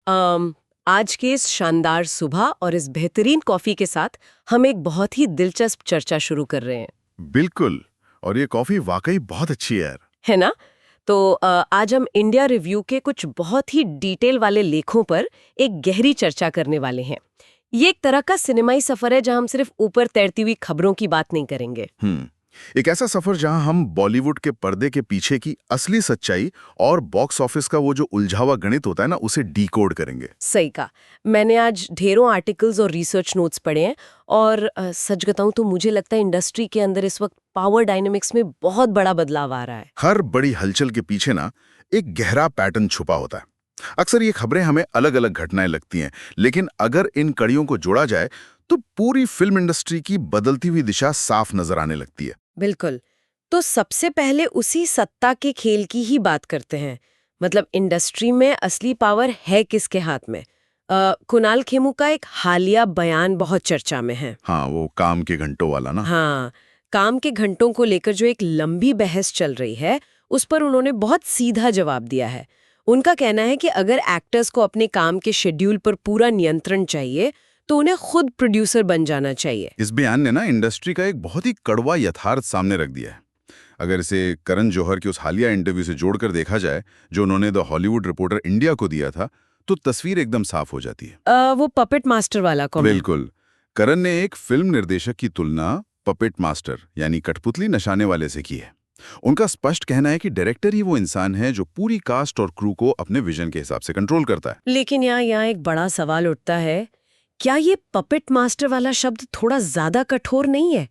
आज के इस शानदार सुबह और इस बेहतरीन कॉफी के साथ हम एक बहुत ही दिलचस्प चर्चा शुरू कर रहे हैं। बिल्कुल। और ये कॉफी वाकई बहुत अच्छी है यार। है ना? तो आज हम इंडिया रिव्यू के कुछ बहुत ही डिटेल वाले लेखों पर एक गहरी चर्चा करने वाले हैं। ये एक तरह का सिनेमाई सफर है जहां हम सिर्फ ऊपर तैरती हुई खबरों की बात नहीं करेंगे। एक ऐसा सफर जहां हम बॉलीवुड के पर्दे के पीछे की असली सच्चाई और बॉक्स ऑफिस का वो जो उलझा हुआ गणित होता है ना, उसे डीकोड करेंगे। सही कहा। मैंने आज ढेरों आर्टिकल्स और रिसर्च नोट्स पढ़े हैं और सच बताऊं तो मुझे लगता है इंडस्ट्री के अंदर इस वक्त पावर डायनेमिक्स में बहुत बड़ा बदलाव आ रहा है। हर बड़ी हलचल के पीछे ना एक गहरा पैटर्न छुपा होता है। अक्सर ये खबरें हमें अलग अलग घटनाएं लगती हैं, लेकिन अगर इन कड़ियों को जोड़ा जाए तो पूरी फिल्म इंडस्ट्री की बदलती हुई दिशा साफ नजर आने लगती है। बिल्कुल। तो सबसे पहले उसी सत्ता के खेल की ही बात करते हैं। मतलब इंडस्ट्री में असली पावर है किसके हाथ में? कुणाल खेमू का एक हालिया बयान बहुत चर्चा में है। हाँ, वो काम के घंटों वाला ना। हाँ, काम के घंटों को लेकर जो एक लंबी बहस चल रही है, उस पर उन्होंने बहुत सीधा जवाब दिया है। उनका कहना है कि अगर एक्टर्स को अपने काम के शेड्यूल पर पूरा नियंत्रण चाहिए तो उन्हें खुद प्रोड्यूसर बन जाना चाहिए। इस बयान ने ना इंडस्ट्री का एक बहुत ही कड़वा यथार्थ सामने रख दिया है। अगर इसे करण जौहर के उस हालिया इंटरव्यू से जोड़कर देखा जाए जो उन्होंने द हॉलीवुड रिपोर्टर इंडिया को दिया था, तो तस्वीर एकदम साफ हो जाती है। वो पपेट मास्टर वाला कॉमेंट। बिल्कुल। करण ने एक फिल्म निर्देशक की तुलना पपेट मास्टर यानी कठपुतली नचाने वाले से की है। उनका स्पष्ट कहना है कि डायरेक्टर ही वो इंसान है जो पूरी कास्ट और क्रू को अपने विजन के हिसाब से कंट्रोल करता है। लेकिन यहाँ एक बड़ा सवाल उठता है, क्या ये पपेट मास्टर वाला शब्द थोड़ा ज्यादा कठोर नहीं है?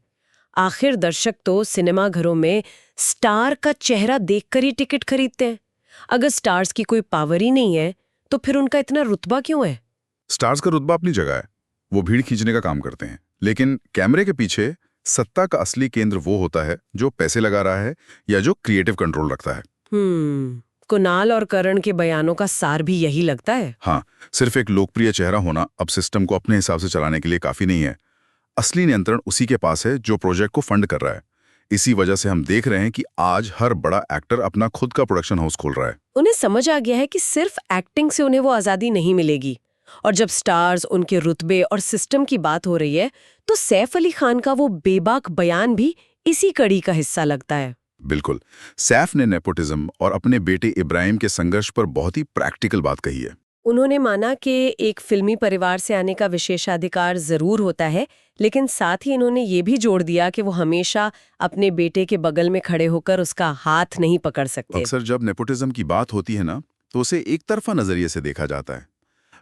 आखिर दर्शक तो सिनेमा घरों में स्टार का चेहरा देखकर ही टिकट खरीदते हैं। अगर स्टार्स की कोई पावर ही नहीं है तो फिर उनका इतना रुतबा क्यों है? स्टार्स का रुतबा अपनी जगह है, वो भीड़ खींचने का काम करते हैं, लेकिन कैमरे के पीछे सत्ता का असली केंद्र वो होता है जो पैसे लगा रहा है या जो क्रिएटिव कंट्रोल रखता है। कुणाल और करण के बयानों का सार भी यही लगता है। हाँ, सिर्फ एक लोकप्रिय चेहरा होना अब सिस्टम को अपने हिसाब से चलाने के लिए काफी नहीं है। असली नियंत्रण उसी के पास है जो प्रोजेक्ट को फंड कर रहा है। इसी वजह से हम देख रहे हैं कि आज हर बड़ा एक्टर अपना खुद का प्रोडक्शन हाउस खोल रहा है। उन्हें समझ आ गया है कि सिर्फ एक्टिंग से उन्हें वो आजादी नहीं मिलेगी। और जब स्टार्स, उनके रुतबे और सिस्टम की बात हो रही है तो सैफ अली खान का वो बेबाक बयान भी इसी कड़ी का हिस्सा लगता है। बिल्कुल। सैफ ने नेपोटिज्म और अपने बेटे इब्राहिम के संघर्ष पर बहुत ही प्रैक्टिकल बात कही है। उन्होंने माना कि एक फिल्मी परिवार से आने का विशेषाधिकार जरूर होता है, लेकिन साथ ही इन्होंने ये भी जोड़ दिया कि वो हमेशा अपने बेटे के बगल में खड़े होकर उसका हाथ नहीं पकड़ सकते। अक्सर जब नेपोटिज्म की बात होती है ना, तो उसे एक तरफा नजरिए से देखा जाता है।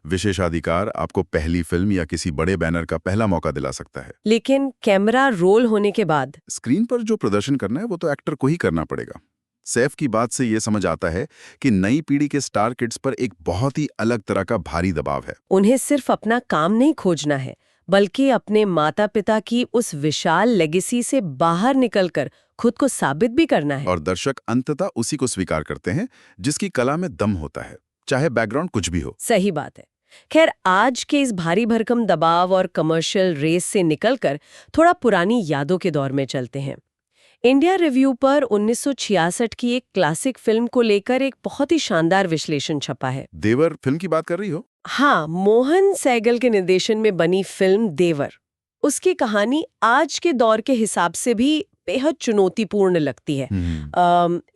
विशेषाधिकार आपको पहली फिल्म या किसी बड़े बैनर का पहला मौका दिला सकता है, लेकिन कैमरा रोल होने के बाद स्क्रीन पर जो प्रदर्शन करना है वो तो एक्टर को ही करना पड़ेगा। सैफ की बात से ये समझ आता है कि नई पीढ़ी के स्टार किड्स पर एक बहुत ही अलग तरह का भारी दबाव है। उन्हें सिर्फ अपना काम नहीं खोजना है, बल्कि अपने माता पिता की उस विशाल लेगेसी से बाहर निकलकर खुद को साबित भी करना है। और दर्शक अंततः उसी को स्वीकार करते हैं जिसकी कला में दम होता है, चाहे बैकग्राउंड कुछ भी हो। सही बात है। खैर, आज के इस भारी भरकम दबाव और कमर्शियल रेस से निकलकर थोड़ा पुरानी यादों के दौर में चलते हैं। इंडिया रिव्यू पर 1966 की एक क्लासिक फिल्म को लेकर एक बहुत ही शानदार विश्लेषण छपा है। देवर फिल्म की बात कर रही हो? हाँ, मोहन सहगल के निर्देशन में बनी फिल्म देवर। उसकी कहानी आज के दौर के हिसाब से भी बेहद चुनौतीपूर्ण लगती है।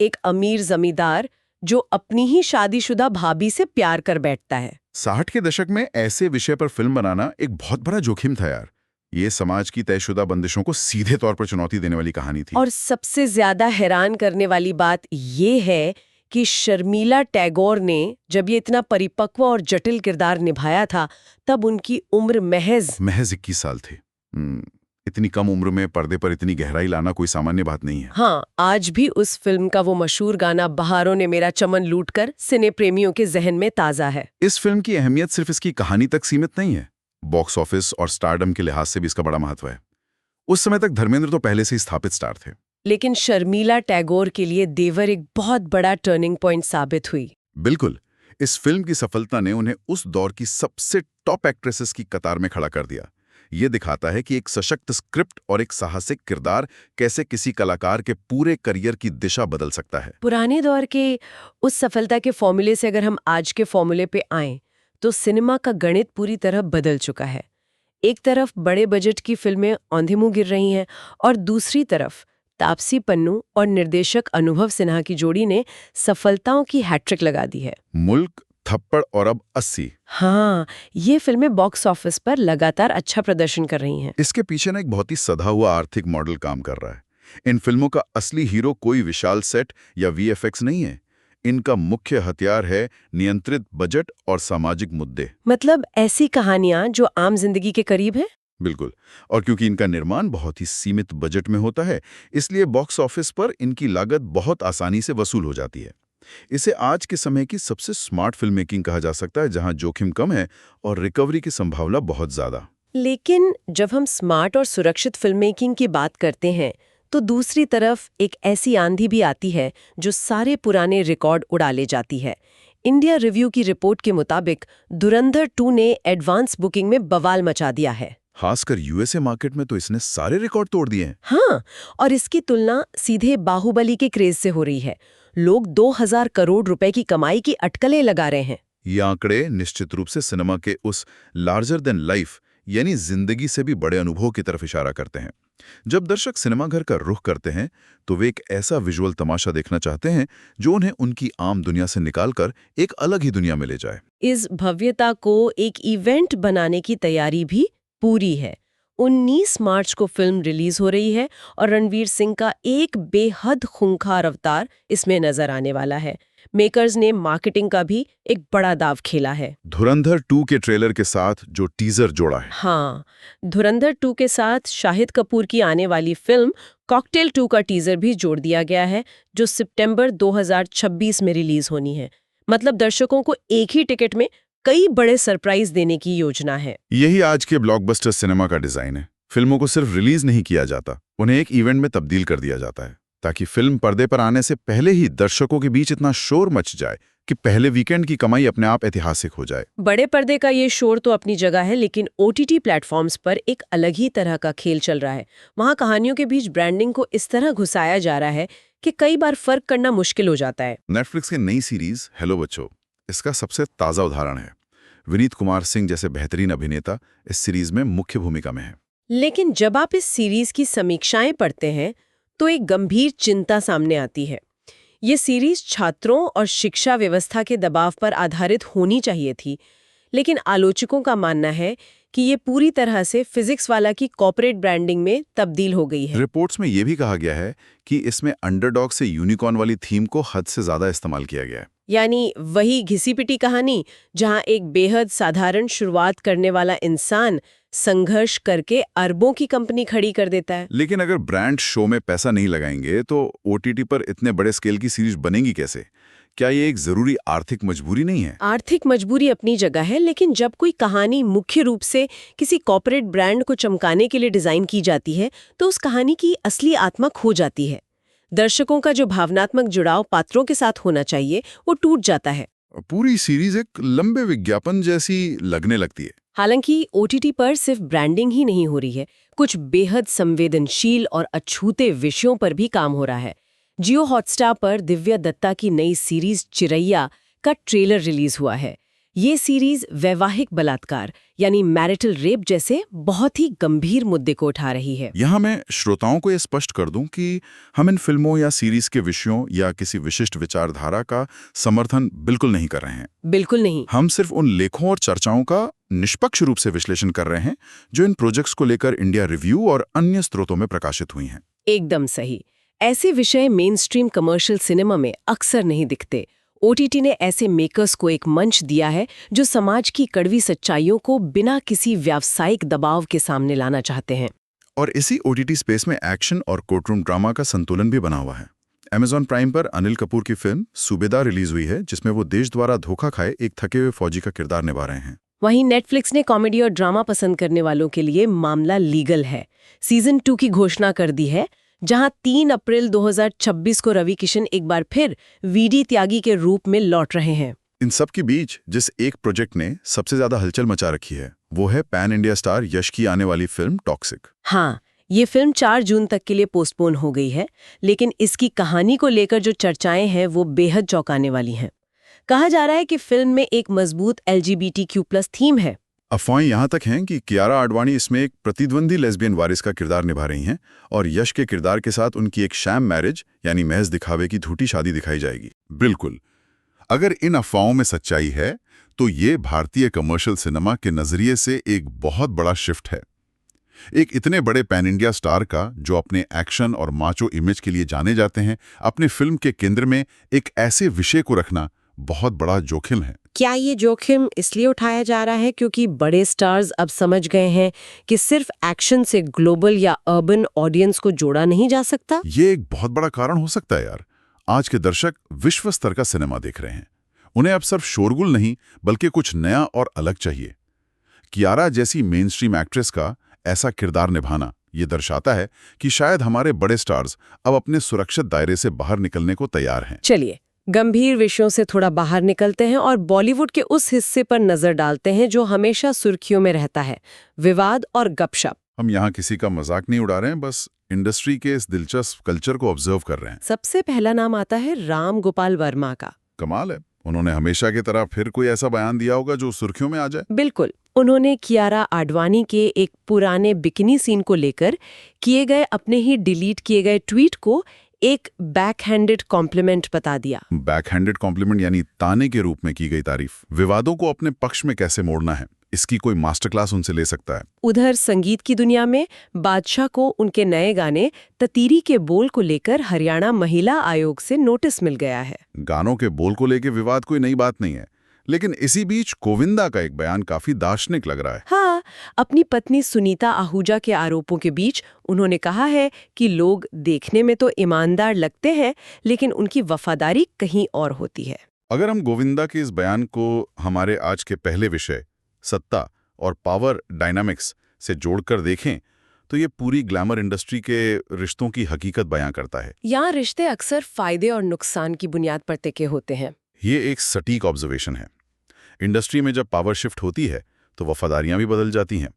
एक अमीर जमींदार जो अपनी ही शादीशुदा भाभी से प्यार कर बैठता है। 60 के दशक में ऐसे विषय पर फिल्म बनाना एक बहुत बड़ा जोखिम था यार। ये समाज की तयशुदा बंदिशों को सीधे तौर पर चुनौती देने वाली कहानी थी। और सबसे ज्यादा हैरान करने वाली बात ये है कि शर्मिला टैगोर ने जब ये इतना परिपक्व और जटिल किरदार निभाया था, तब उनकी उम्र महज 21 साल थे। इतनी कम उम्र में पर्दे पर इतनी गहराई लाना कोई सामान्य बात नहीं है। हाँ, आज भी उस फिल्म का वो मशहूर गाना बहारों ने मेरा चमन लूटकर सिने प्रेमियों के जहन में ताजा है। इस फिल्म की अहमियत सिर्फ इसकी कहानी तक सीमित नहीं है, बॉक्स ऑफिस और स्टारडम के लिहाज से भी इसका बड़ा महत्व है। उस समय तक धर्मेंद्र तो पहले से ही स्थापित स्टार थे, लेकिन शर्मिला टैगोर के लिए देवर एक बहुत बड़ा टर्निंग पॉइंट साबित हुई। बिल्कुल। इस फिल्म की सफलता ने उन्हें उस दौर की सबसे टॉप एक्ट्रेसेस की कतार में खड़ा कर दिया। ये दिखाता है कि एक सशक्त स्क्रिप्ट और एक साहसिक किरदार कैसे किसी कलाकार के पूरे करियर की दिशा बदल सकता है। पुराने दौर के उस सफलता के फॉर्मूले से अगर हम आज के फॉर्मूले पे आएं, तो सिनेमा का गणित पूरी तरह बदल चुका है। एक तरफ बड़े बजट की फिल्में औंधे मुंह गिर रही हैं और दूसरी तरफ तापसी पन्नू और निर्देशक अनुभव सिन्हा की जोड़ी ने सफलताओं की हैट्रिक लगा दी है। मुल्क, थप्पड़ और अब 80। हाँ, ये फिल्में बॉक्स ऑफिस पर लगातार अच्छा प्रदर्शन कर रही हैं। इसके पीछे ना एक बहुत ही सधा हुआ आर्थिक मॉडल काम कर रहा है। इन फिल्मों का असली हीरो कोई विशाल सेट या वीएफएक्स नहीं है। इनका मुख्य हथियार है नियंत्रित बजट और सामाजिक मुद्दे। मतलब ऐसी कहानियां जो आम जिंदगी के करीब हैं। बिल्कुल। और क्योंकि इनका निर्माण बहुत ही सीमित बजट में होता है, इसलिए बॉक्स ऑफिस पर इनकी लागत बहुत आसानी से वसूल हो जाती है। इसे आज के समय की सबसे स्मार्ट फिल्म मेकिंग कहा जा सकता है, जहां जोखिम कम है और रिकवरी की संभावना बहुत ज्यादा। लेकिन जब हम स्मार्ट और सुरक्षित फिल्म मेकिंग की बात करते हैं तो दूसरी तरफ एक ऐसी आंधी भी आती है जो सारे पुराने रिकॉर्ड उड़ा ले जाती है। इंडिया रिव्यू की रिपोर्ट के मुताबिक धुरंधर 2 ने एडवांस बुकिंग में बवाल मचा दिया है। खासकर यूएसए मार्केट में तो इसने सारे रिकॉर्ड तोड़ दिए हैं। हाँ, और इसकी तुलना सीधे बाहुबली के क्रेज से हो रही है। लोग 2000 करोड़ रुपए की कमाई की अटकलें लगा रहे हैं। ये आंकड़े निश्चित रूप से सिनेमा के उस लार्जर देन लाइफ यानी जिंदगी से भी बड़े अनुभव की तरफ इशारा करते हैं। जब दर्शक सिनेमाघर का रुख करते हैं तो वे एक ऐसा विजुअल तमाशा देखना चाहते हैं जो उन्हें उनकी आम दुनिया से निकालकर एक अलग ही दुनिया में ले जाए। इस भव्यता को एक इवेंट बनाने की तैयारी भी पूरी है। 19 मार्च को फिल्म रिलीज हो रही है और रणवीर सिंह का एक बेहद खूंखार अवतार इसमें नजर आने वाला है। मेकर्स ने मार्केटिंग का भी एक बड़ा दाव खेला है। धुरंधर 2 के ट्रेलर के साथ जो टीजर जोड़ा है। हाँ, धुरंधर 2 के साथ शाहिद कपूर की आने वाली फिल्म कॉकटेल 2 का टीजर भी जोड़ दिया गया है, जो सितंबर 2026 में रिलीज होनी है। मतलब दर्शकों को एक ही टिकट में कई बड़े सरप्राइज देने की योजना है। यही आज के ब्लॉकबस्टर सिनेमा का डिजाइन है। फिल्मों को सिर्फ रिलीज नहीं किया जाता, उन्हें एक इवेंट में तब्दील कर दिया जाता है, ताकि फिल्म पर्दे पर आने से पहले ही दर्शकों के बीच इतना शोर मच जाए कि पहले वीकेंड की कमाई अपने आप ऐतिहासिक हो जाए। बड़े पर्दे का ये शोर तो अपनी जगह है, लेकिन ओटीटी प्लेटफॉर्म्स पर एक अलग ही तरह का खेल चल रहा है। वहाँ कहानियों के बीच ब्रांडिंग को इस तरह घुसाया जा रहा है कि कई बार फर्क करना मुश्किल हो जाता है। नेटफ्लिक्स की नई सीरीज हेलो बच्चों इसका सबसे ताजा उदाहरण है। विनीत कुमार सिंह जैसे बेहतरीन अभिनेता इस सीरीज में मुख्य भूमिका में है। लेकिन जब आप इस सीरीज की समीक्षाएं पढ़ते हैं तो एक गंभीर चिंता सामने आती है। ये सीरीज छात्रों और शिक्षा व्यवस्था के दबाव पर आधारित होनी चाहिए थी, लेकिन आलोचकों का मानना है कि ये पूरी तरह से फिजिक्स वाला की कॉर्पोरेट ब्रांडिंग में तब्दील हो गई है। रिपोर्ट्स में यह भी कहा गया है कि इसमें अंडरडॉग से यूनिकॉर्न वाली थीम को हद से ज्यादा इस्तेमाल किया गया है। यानी वही घिसी-पिटी कहानी जहां एक बेहद साधारण शुरुआत करने वाला इंसान संघर्ष करके अरबों की कंपनी खड़ी कर देता है। लेकिन अगर ब्रांड शो में पैसा नहीं लगाएंगे तो ओटीटी पर इतने बड़े स्केल की सीरीज बनेगी कैसे? क्या ये एक जरूरी आर्थिक मजबूरी नहीं है? आर्थिक मजबूरी अपनी जगह है, लेकिन जब कोई कहानी मुख्य रूप से किसी कॉर्पोरेट ब्रांड को चमकाने के लिए डिजाइन की जाती है तो उस कहानी की असली आत्मा खो जाती है। दर्शकों का जो भावनात्मक जुड़ाव पात्रों के साथ होना चाहिए वो टूट जाता है। पूरी सीरीज एक लंबे विज्ञापन जैसी लगने लगती है। हालांकि ओटीटी पर सिर्फ ब्रांडिंग ही नहीं हो रही है, कुछ बेहद संवेदनशील और अछूते विषयों पर भी काम हो रहा है। जियो हॉटस्टार पर दिव्या दत्ता की नई सीरीज चिरैया का ट्रेलर रिलीज हुआ है। ये सीरीज वैवाहिक बलात्कार यानी मैरिटल रेप जैसे बहुत ही गंभीर मुद्दे को उठा रही है। यहाँ मैं श्रोताओं को यह स्पष्ट कर दूं कि हम इन फिल्मों या सीरीज के विषयों या किसी विशिष्ट विचारधारा का समर्थन बिल्कुल नहीं कर रहे हैं। बिल्कुल नहीं। हम सिर्फ उन लेखों और चर्चाओं का निष्पक्ष रूप से विश्लेषण कर रहे हैं जो इन प्रोजेक्ट्स को लेकर इंडिया रिव्यू और अन्य स्रोतों में प्रकाशित हुई हैं। एकदम सही। ऐसे विषय मेन स्ट्रीम कमर्शियल सिनेमा में अक्सर नहीं दिखते। ओटीटी ने ऐसे मेकर्स को एक मंच दिया है जो समाज की कड़वी सच्चाइयों को बिना किसी व्यावसायिक दबाव के सामने लाना चाहते हैं। और इसी ओटीटी स्पेस में एक्शन और कोर्टरूम ड्रामा का संतुलन भी बना हुआ है। Amazon प्राइम पर अनिल कपूर की फिल्म सूबेदार रिलीज हुई है, जिसमें वो देश द्वारा धोखा खाए एक थके हुए फौजी का किरदार निभा रहे हैं। वहीं नेटफ्लिक्स ने कॉमेडी और ड्रामा पसंद करने वालों के लिए मामला लीगल है सीजन 2 की घोषणा कर दी है, जहां 3 अप्रैल 2026 को रवि किशन एक बार फिर वीडी त्यागी के रूप में लौट रहे हैं। इन सब के बीच जिस एक प्रोजेक्ट ने सबसे ज्यादा हलचल मचा रखी है वो है पैन इंडिया स्टार यश की आने वाली फिल्म टॉक्सिक। हाँ, ये फिल्म 4 जून तक के लिए पोस्टपोन हो गई है, लेकिन इसकी कहानी को लेकर जो चर्चाएं हैं वो बेहद चौंकाने वाली हैं। कहा जा रहा है कि फिल्म में एक मजबूत LGBTQ+ थीम है। अफवाहें यहाँ तक हैं कि कियारा आडवाणी इसमें एक प्रतिद्वंदी लेस्बियन वारिस का किरदार निभा रही हैं और यश के किरदार के साथ उनकी एक शैम मैरिज यानी महज दिखावे की झूठी शादी दिखाई जाएगी। बिल्कुल। अगर इन अफवाहों में सच्चाई है तो ये भारतीय कमर्शियल सिनेमा के नजरिए से एक बहुत बड़ा शिफ्ट है। एक इतने बड़े पैन इंडिया स्टार का, जो अपने एक्शन और माचो इमेज के लिए जाने जाते हैं, अपने फिल्म के केंद्र में एक ऐसे विषय को रखना बहुत बड़ा जोखिम है। क्या ये जोखिम इसलिए उठाया जा रहा है क्योंकि बड़े स्टार्स अब समझ गए हैं कि सिर्फ एक्शन से ग्लोबल या अर्बन ऑडियंस को जोड़ा नहीं जा सकता? ये एक बहुत बड़ा कारण हो सकता है यार। आज के दर्शक विश्व स्तर का सिनेमा देख रहे हैं। उन्हें अब सिर्फ शोरगुल नहीं बल्कि कुछ नया और अलग चाहिए। कियारा जैसी मेन स्ट्रीम एक्ट्रेस का ऐसा किरदार निभाना ये दर्शाता है कि शायद हमारे बड़े स्टार्स अब अपने सुरक्षित दायरे से बाहर निकलने को तैयार हैं। चलिए गंभीर विषयों से थोड़ा बाहर निकलते हैं और बॉलीवुड के उस हिस्से पर नजर डालते हैं जो हमेशा सुर्खियों में रहता है, विवाद और गपशप। हम यहाँ किसी का मजाक नहीं उड़ा रहे हैं, बस इंडस्ट्री के इस दिलचस्प कल्चर को ऑब्जर्व कर रहे हैं। सबसे पहला नाम आता है राम गोपाल वर्मा का। कमाल है, उन्होंने हमेशा की तरह फिर कोई ऐसा बयान दिया होगा जो सुर्खियों में आ जाए। बिल्कुल। उन्होंने कियारा आडवाणी के एक पुराने बिकिनी सीन को लेकर किए गए अपने ही डिलीट किए गए ट्वीट को एक बैकहैंडेड कॉम्प्लीमेंट बता दिया। बैकहैंडेड कॉम्प्लीमेंट यानी ताने के रूप में की गई तारीफ। विवादों को अपने पक्ष में कैसे मोड़ना है, इसकी कोई मास्टर क्लास उनसे ले सकता है। उधर संगीत की दुनिया में बादशाह को उनके नए गाने ततीरी के बोल को लेकर हरियाणा महिला आयोग से नोटिस मिल गया है। गानों के बोल को लेकर विवाद कोई नई बात नहीं है, लेकिन इसी बीच गोविंदा का एक बयान काफी दार्शनिक लग रहा है। हाँ, अपनी पत्नी सुनीता आहूजा के आरोपों के बीच उन्होंने कहा है कि लोग देखने में तो ईमानदार लगते हैं लेकिन उनकी वफादारी कहीं और होती है। अगर हम गोविंदा के इस बयान को हमारे आज के पहले विषय सत्ता और पावर डायनामिक्स से जोड़कर देखें तो ये पूरी ग्लैमर इंडस्ट्री के रिश्तों की हकीकत बयां करता है। यहाँ रिश्ते अक्सर फायदे और नुकसान की बुनियाद पर टिके होते हैं। ये एक सटीक ऑब्जर्वेशन है। इंडस्ट्री में जब पावर शिफ्ट होती है तो वफादारियां भी बदल जाती हैं,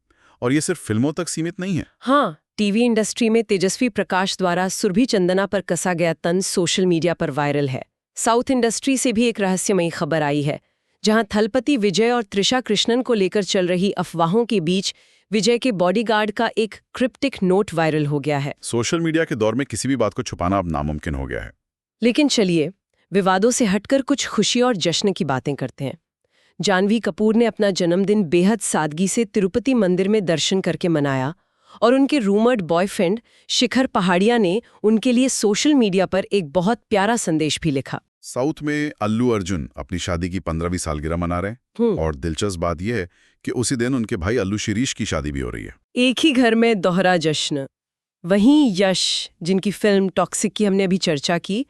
और ये सिर्फ फिल्मों तक सीमित नहीं है। हाँ, टीवी इंडस्ट्री में तेजस्वी प्रकाश द्वारा सुरभि चंदना पर कसा गया तंज सोशल मीडिया पर वायरल है। साउथ इंडस्ट्री से भी एक रहस्यमयी खबर आई है, जहां थलपति विजय और त्रिशा कृष्णन को लेकर चल रही अफवाहों के बीच विजय के बॉडीगार्ड का एक क्रिप्टिक नोट वायरल हो गया है। सोशल मीडिया के दौर में किसी भी बात को छुपाना अब नामुमकिन हो गया है। लेकिन चलिए विवादों से हटकर कुछ खुशी और जश्न की बातें करते हैं। जानवी कपूर ने अपना जन्मदिन बेहद सादगी से तिरुपति मंदिर में दर्शन करके मनाया और उनके रूमर्ड बॉयफ्रेंड शिखर पहाड़िया ने उनके लिए सोशल मीडिया पर एक बहुत प्यारा संदेश भी लिखा। साउथ में अल्लू अर्जुन अपनी शादी की 15वीं सालगिरह मना रहे हैं, और दिलचस्प बात यह है कि उसी दिन उनके भाई अल्लू शिरीष की शादी भी हो रही है। एक ही घर में दोहरा जश्न। वहीं यश, जिनकी फिल्म टॉक्सिक की हमने अभी चर्चा की,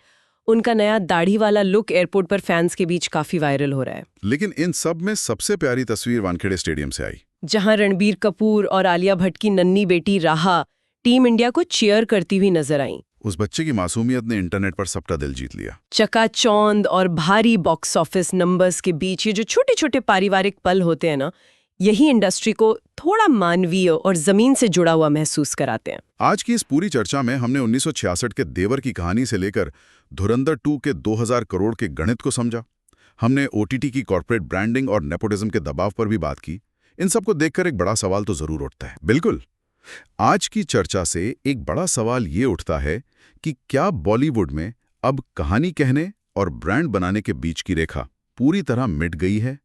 उनका नया दाढ़ी वाला लुक एयरपोर्ट पर फैंस के बीच काफी वायरल हो रहा है। लेकिन इन सब में सबसे प्यारी तस्वीर वानखेड़े स्टेडियम से आई, जहां रणबीर कपूर और आलिया भट्ट की नन्ही बेटी राहा टीम इंडिया को चीयर करती हुई नजर आई। उस बच्चे की मासूमियत ने इंटरनेट पर सबका दिल जीत लिया। चकाचौंध और भारी बॉक्स ऑफिस नंबर्स के बीच ये जो छोटे छोटे पारिवारिक पल होते हैं ना, यही इंडस्ट्री को थोड़ा मानवीय और जमीन से जुड़ा हुआ महसूस कराते हैं। आज की इस पूरी चर्चा में हमने 1966 के देवर की कहानी से लेकर धुरंधर 2 के 2000 करोड़ के गणित को समझा। हमने OTT की कॉर्पोरेट ब्रांडिंग और नेपोटिज्म के दबाव पर भी बात की। इन सब को देखकर एक बड़ा सवाल तो जरूर उठता है। बिल्कुल, आज की चर्चा से एक बड़ा सवाल ये उठता है कि क्या बॉलीवुड में अब कहानी कहने और ब्रांड बनाने के बीच की रेखा पूरी तरह मिट गई है?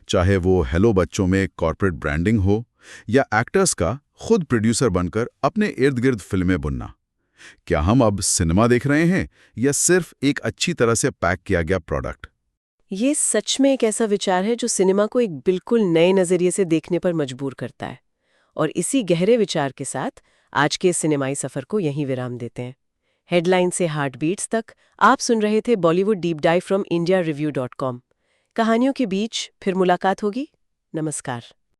चाहे वो हेलो बच्चों में कॉर्पोरेट ब्रांडिंग हो या एक्टर्स का खुद प्रोड्यूसर बनकर अपने इर्द गिर्द फिल्में बुनना। क्या हम अब सिनेमा देख रहे हैं या सिर्फ एक अच्छी तरह से पैक किया गया प्रोडक्ट? ये सच में एक ऐसा विचार है जो सिनेमा को एक बिल्कुल नए नजरिए से देखने पर मजबूर करता है। और इसी गहरे विचार के साथ आज के सिनेमाई सफर को यहीं विराम देते हैं। हेडलाइन से हार्टबीट्स तक आप सुन रहे थे Bollywood deep dive from indiareview.com। कहानियों के बीच फिर मुलाकात होगी। नमस्कार।